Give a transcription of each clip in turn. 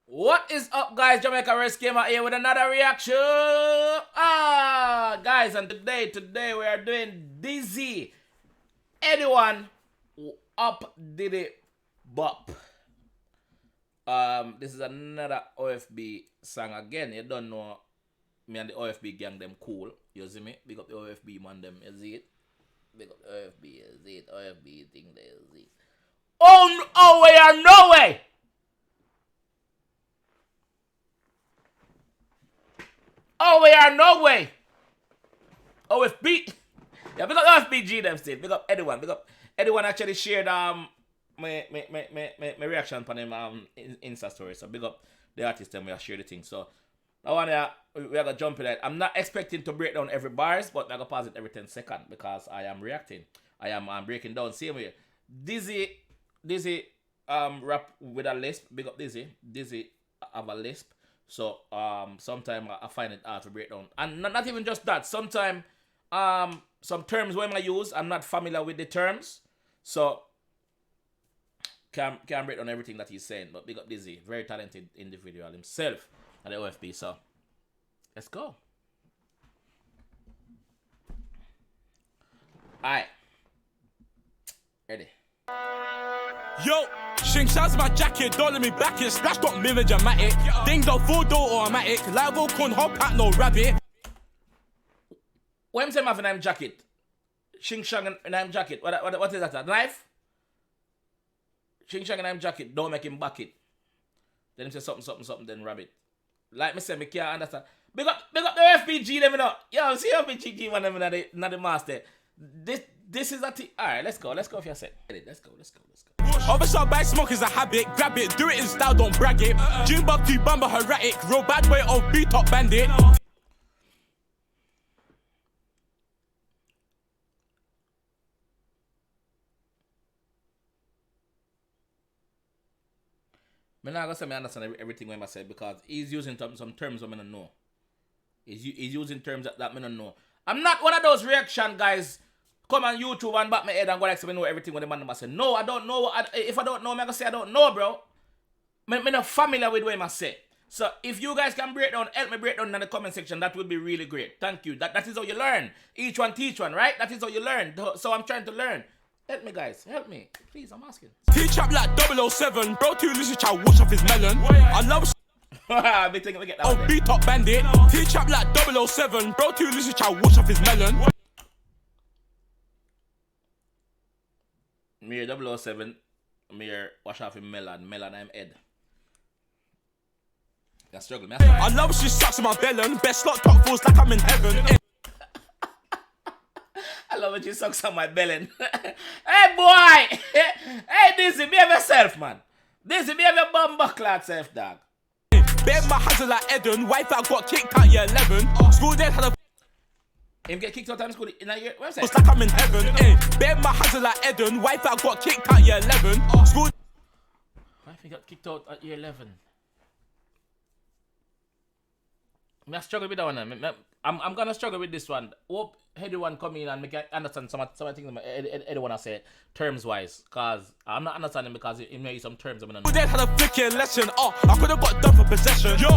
What is up, guys? JAMAICA'S came out here with another reaction. Guys, and today we are doing Dezzie, Headie, Opp Diddy Bop. This is another OFB song again. You don't know me and the OFB gang, them cool. You see me? Big up the OFB man, them. You see it? Big up the OFB. You see it? OFB thing there. You see it? Oh, we are no way. Oh, we are no way. OFB. Yeah, big up OFBG them still. Big up Headie. Big up Headie actually shared my reaction on him Insta story. So big up the artist and we share the thing. So I wanna we are gonna jump in that. I'm not expecting to break down every bars, but I'm gonna pause it every 10 seconds because I am reacting. I am breaking down. Same way. Dezzie rap with a lisp. Big up Dezzie. Dezzie have a lisp. So sometimes I find it hard to break down. And not even just that. Sometimes some terms when I use, I'm not familiar with the terms. So can't break down everything that he's saying. But big up Dezzie, very talented individual himself at the OFB. So let's go. Alright. Ready. Yo, Shingshaw's my jacket, don't let me back it. Splash got mirror dramatic. Ding dong full door automatic. Live con hop at no rabbit. What am saying my name jacket? Shing Shang and name jacket. What is that? A knife? Shing Shang and name jacket, don't make him back it. Then him say something, then rabbit. Like me say, me can't understand. Big up the FPG them, you know. Yo, see FPG one them not the master. This is a thing. Alright, let's go if you said. Let's go. Officer bag smoke is a habit. Grab it, do it in style, don't brag it. June bug to bumper erratic. Real bad boy of B-top bandit. I'm not gonna say I understand everything when I say because he's using some terms I don't know. He's using terms that I don't know. I'm not one of those reaction guys. Come on YouTube and back my head and go like say I know everything when the man say. No, I don't know. If I don't know, I'm gonna say I don't know, bro. I'm not familiar with what I say. So if you guys can break down, help me break down in the comment section. That would be really great. Thank you. That is how you learn. Each one teach one, right? That is how you learn. So I'm trying to learn. Help me, guys. Help me. Please, I'm asking. Teach up like 007. Bro, too loose, child, wash off his melon. I love big thing, we get that. Oh, B-top bandit. Teach up like 007. Bro, too loose, child, wash off his melon. Me 007. Me wash off his melon. Melon, I'm Ed. I struggle, man. I love she sucks in my belon. Best slot top falls like I'm in heaven. I love when she sucks on my belly. Hey, boy! Hey, Dezzie, behave yourself, man. Dezzie, behave your bum buckler self, dog. Bear my hands like Eden. Wife out got kicked out year 11. School dead had a... Him get kicked out of school in a year? What It's like I'm in heaven. Bear my hands like Eden. Wife out got kicked out year 11. School... Wife got kicked out at year 11. I struggle with that one. I'm gonna struggle with this one. Hope Headie one come in and make I understand some things Headie wanna say terms wise. Cause I'm not understanding because it may use some terms I'm School dead had a flicking lesson. Oh, I could have got done for possession. Yo,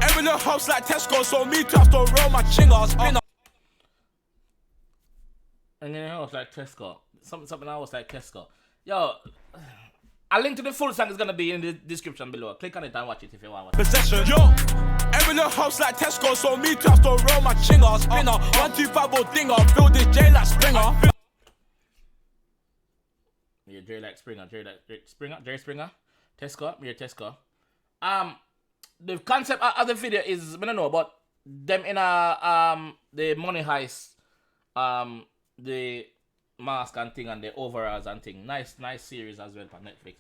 every little house like Tesco, so me too have to roll my chingers. And then I was like Tesco. Something else like Tesco. Yo, a link to the full song is gonna be in the description below. Click on it and watch it if you want. Possession. Yo, every little house like Tesco, so me too have to roll my chingers. Spinner, 125 dinger, fill this J like Springer. Yeah, J like Springer, Jerry Springer. Tesco, me Tesco. The concept of the video is I don't know, but them in a the money heist, the mask and thing and the overalls and thing. Nice series as well on Netflix.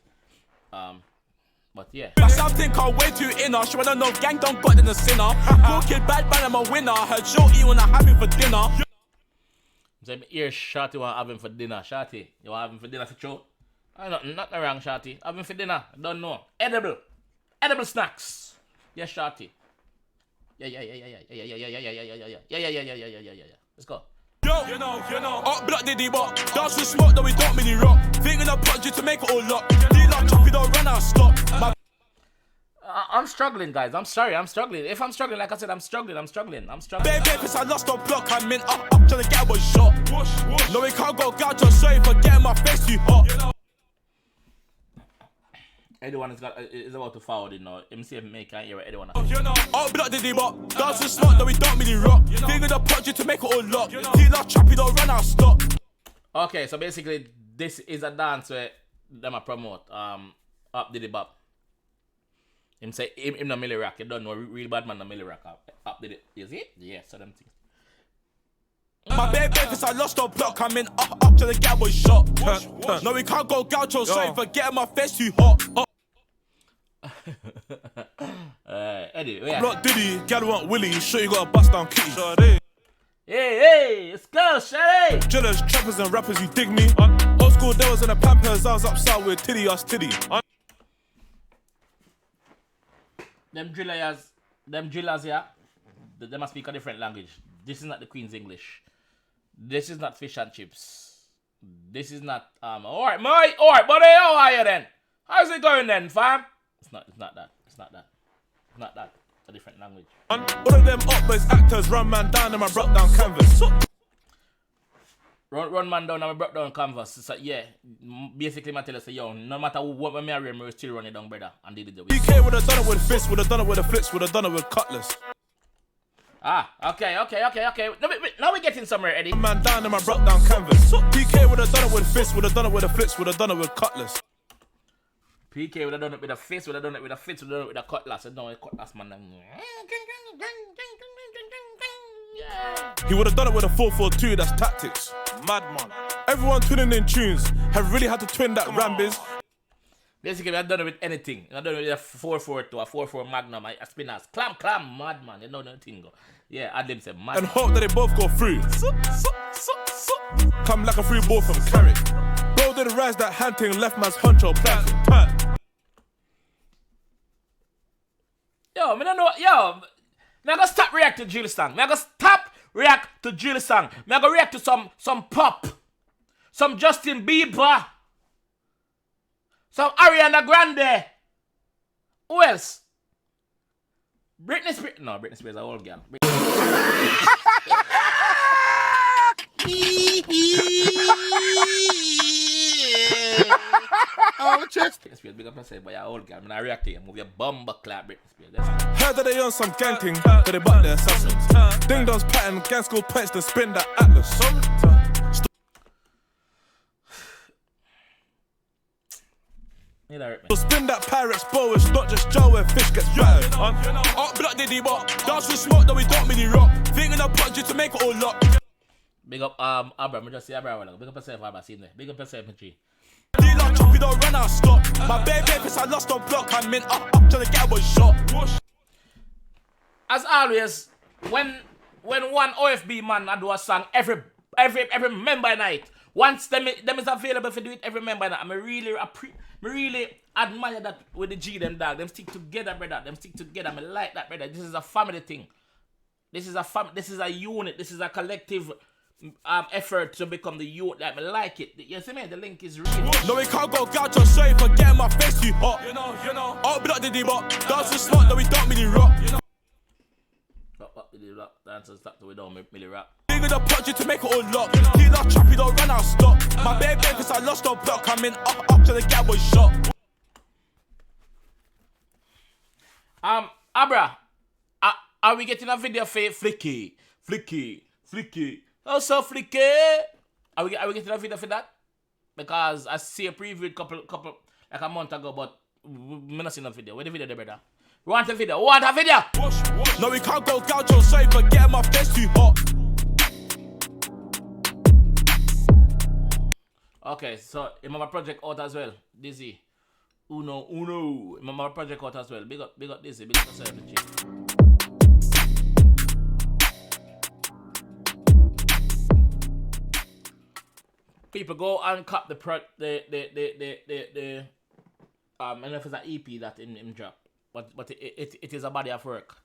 But yeah. Something can't wait to inner. She wanna know gang don't got in the sinner. Cool kid, bad man, I'm a winner. Heard shorty when I have him for dinner. So here Shorty want to have him for dinner. Shorty, you want to have him for dinner for sure? Nothing wrong, Shorty. Have him for dinner. I don't know. Edible snacks. Yes, Shorty. Yeah. Let's go. Yo, Opp Diddy Bop. Dance with smoke that we don't really rock. Thinking of project to make it all lock. D-Lock choppy don't run out of stock. I'm struggling, guys. I'm sorry, I'm struggling. If I'm struggling, like I said, I'm struggling. Baby, cause I lost on block. I'm in up till the guy was shot. No, we can't go gouge or sorry for getting my face too hot. Anyone is about to forward it now. MC make can't hear anyone. Opp Diddy Bop. Dance with smoke that we don't really rock. Thinking of project to make it all lock. D-Lock choppy don't run out of stock. Okay, so basically, this is a dance where them a promote Opp Diddy Bop. Him say him no Millie Rock. You don't know real bad man no Millie Rock. Opp Diddy. You see? Yeah, so them things. My baby, cause I lost on block. I'm in up till the guy was shot. No, we can't go gouge or sorry for getting my face too hot. Headie, yeah. Block Diddy, gal want Willie. Sure you got a bust down kitty. Hey, let's go, Shady. Drillers, trappers and rappers, you dig me? Old school, there was in the Pampers. I was upside with titty, us titty. Them drillers, yeah, they must speak a different language. This is not the Queen's English. This is not fish and chips. This is not alright, buddy, how are you then? How's it going then, fam? It's not that. It's not that. It's a different language. All of them up boys actors run man down and I broke down canvas. Run man down and I broke down canvas. So yeah, basically my tell us, yo, no matter what me are, we still run it down, brother. And did it the way. PK would have done it with fists, would have done it with a flips, would have done it with cutlass. Okay. Now we're getting somewhere, Headie. Man down and I broke down canvas. PK would have done it with fists, would have done it with a flips, would have done it with cutlass. PK would have done it with a fist, would have done it with a fist, would have done it with a cutlass. No, a cutlass, man. Yeah. He would have done it with a 4-4-2, that's tactics. Madman. Everyone twinning in tunes. Have really had to twin that Rambiz. Basically, I've done it with anything. I've done it with a 4-4-2, a 4-4 Magnum, a spinners. Clam, madman. You know nothing. Yeah, Adam said madman. And hope that they both go through. Come like a free ball from Carrick. Bro did rise that hand thing, left man's honcho planting. Yo, me don't know. Yo, me gonna stop react to drill song. Me gonna stop react to drill song. Me gonna react to some pop, some Justin Bieber, some Ariana Grande. Who else? Britney Spears. No, Britney Spears is an old girl. Oh, chest. Britney Spears, big up yourself, but you're an old girl. I'm not react to you. Move your bumper clap, Britney Spears. Heard that they on some gang thing, that they butt their assassins. Ding dongs pattern, gang school points to spin that atlas. So spin that pirate's bow, it's not just Joe where fish gets battered. Opp Diddy Bop, dance with smoke that we don't really rock. Thinking of project to make it all lock. Big up Abra, me just say Abra. Big up yourself, Abra, see there. Big up yourself, G. D-Lock choppy don't run out of stock. My baby, cause I lost on block. I'm in up till the guy was shot. As always, when one OFB man I do a song every member night, once them is available for do it every member night, I really admire that with the G them dog. Them stick together, brother. Them stick together. I like that, brother. This is a family thing. This is a unit. This is a collective effort to become the youth. Like, I like it. You see me? The link is real. No, we can't go gouge or sorry for getting my face too hot. You know. Opp Diddy Bop, dance with smoke that we don't really rock. Opp Diddy Bop, dance with smoke that we don't really rock. Thinking of project to make it all lock. D-Lock choppy don't run out of stock. My baby, cause I lost on block. I'm in up till the guy was shot. Abra, are we getting a video for Flicky? Oh, so Flicky. Are we getting a video for that? Because I see a preview couple like a month ago, but we not seen a video. Where the video there, brother? We want a video. No, we can't go gouge or sorry for getting my face too hot. Okay, so remember project out as well. Dezzie. Uno. Remember project out as well. Big up Dezzie. Big up yourself, G. People go and cut the I don't know if it's an EP that in drop, but it is a body of work.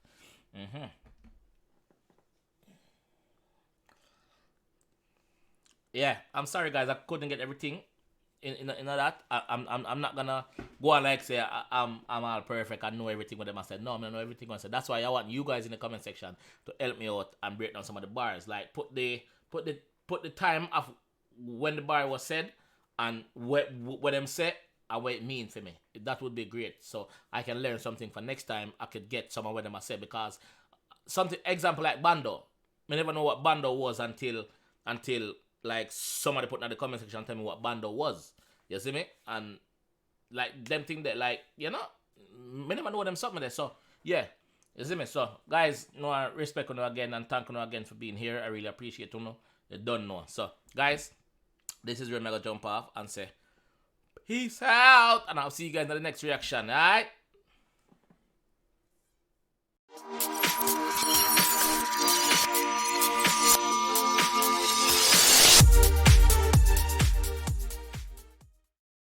yeah, I'm sorry guys, I couldn't get everything in that. I'm not gonna go on like say I'm all perfect. I know everything what them I said. No, I don't know everything what I said. That's why I want you guys in the comment section to help me out and break down some of the bars. Like put the time of when the bar was said and what them said and what it mean for me. That would be great. So I can learn something for next time. I could get some of what them I said, because something example like bando. I never know what bando was until like somebody put in the comment section and tell me what bando was. You see me? And like them thing that like, you know, I never know them something there. So yeah. You see me? So guys, no, I respect you again and thank you again for being here. I really appreciate you. You don't know. So guys, this is where I'm gonna jump off and say peace out, and I'll see you guys in the next reaction. Alright?